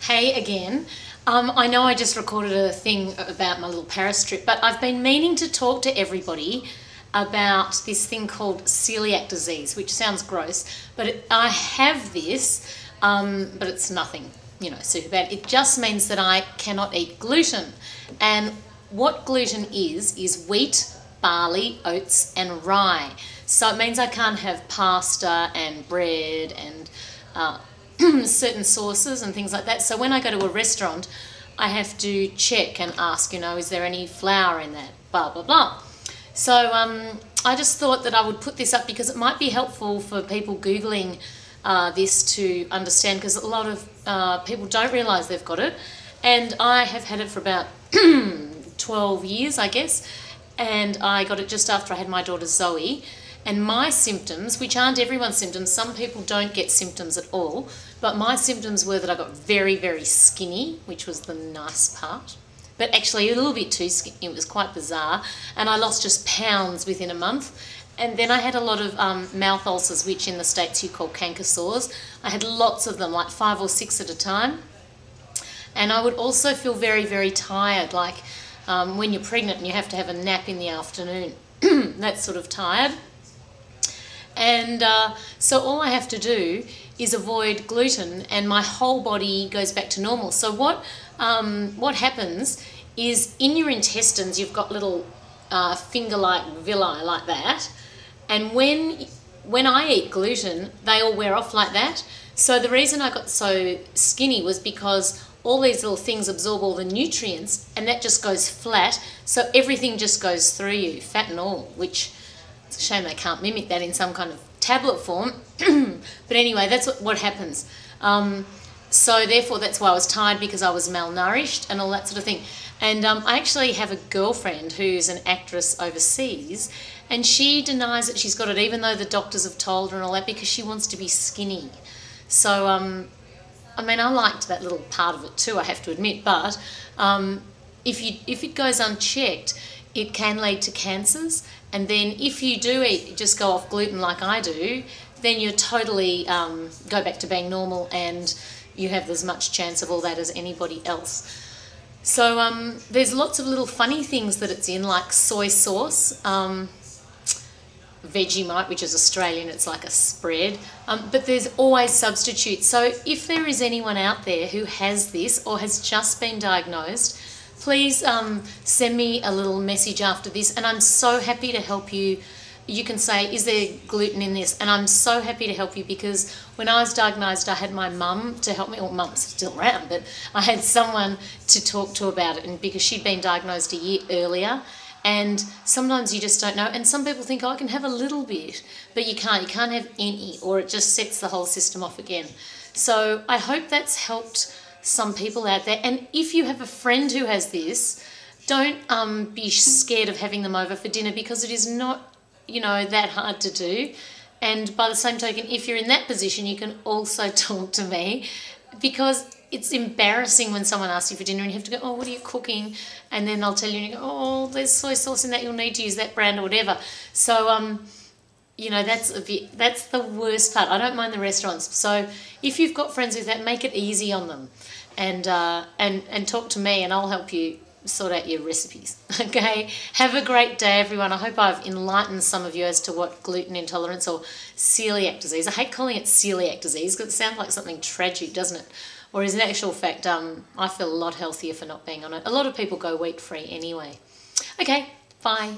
Hey again. I know I just recorded a thing about my little Paris trip, but I've been meaning to talk to everybody about this thing called celiac disease, which sounds gross, but I have this, but it's nothing, super bad. It just means that I cannot eat gluten. And what gluten is wheat, barley, oats and rye. So it means I can't have pasta and bread and certain sauces and things like that. So when I go to a restaurant, I have to check and ask, is there any flour in that, blah, blah, blah. So I just thought that I would put this up because it might be helpful for people Googling this to understand, because a lot of people don't realise they've got it. And I have had it for about 12 years, I guess, and I got it just after I had my daughter Zoe. And my symptoms, which aren't everyone's symptoms, some people don't get symptoms at all, but my symptoms were that I got very, very skinny, which was the nice part, but actually a little bit too skinny. It was quite bizarre, and I lost just pounds within a month. And then I had a lot of mouth ulcers, which in the States you call canker sores. I had lots of them, like 5 or 6 at a time. And I would also feel very, very tired, like when you're pregnant and you have to have a nap in the afternoon, that sort of tired. And so all I have to do is avoid gluten and my whole body goes back to normal. So what happens is in your intestines you've got little finger-like villi like that, and when I eat gluten they all wear off like that. So the reason I got so skinny was because all these little things absorb all the nutrients and that just goes flat, so everything just goes through you, fat and all, which it's a shame they can't mimic that in some kind of tablet form. But anyway, that's what happens. So therefore that's why I was tired, because I was malnourished and all that sort of thing. And I actually have a girlfriend who's an actress overseas, and she denies that she's got it even though the doctors have told her and all that, because she wants to be skinny. So I mean, I liked that little part of it too, I have to admit, but if it goes unchecked, it can lead to cancers. And then if you do just go off gluten like I do, then you totally go back to being normal and you have as much chance of all that as anybody else. So there's lots of little funny things that it's in, like soy sauce, Vegemite, which is Australian, it's like a spread, but there's always substitutes. So if there is anyone out there who has this or has just been diagnosed, please send me a little message after this, and I'm so happy to help you. You can say, is there gluten in this? And I'm so happy to help you, because when I was diagnosed I had my mum to help me, or mum's still around, but I had someone to talk to about it, and because she'd been diagnosed a year earlier. And sometimes you just don't know, and some people think, oh, I can have a little bit, but you can't have any, or it just sets the whole system off again. So I hope that's helped some people out there. And if you have a friend who has this, don't be scared of having them over for dinner, because it is not, that hard to do. And by the same token, if you're in that position, you can also talk to me, because it's embarrassing when someone asks you for dinner and you have to go, oh, what are you cooking? And then they'll tell you, and you go, oh, there's soy sauce in that, you'll need to use that brand or whatever. So, that's the worst part. I don't mind the restaurants. So if you've got friends with that, make it easy on them, and talk to me and I'll help you sort out your recipes. Okay, have a great day, everyone. I hope I've enlightened some of you as to what gluten intolerance or celiac disease. I hate calling it celiac disease because it sounds like something tragic, doesn't it? Whereas in actual fact, I feel a lot healthier for not being on it. A lot of people go wheat free anyway. Okay, bye.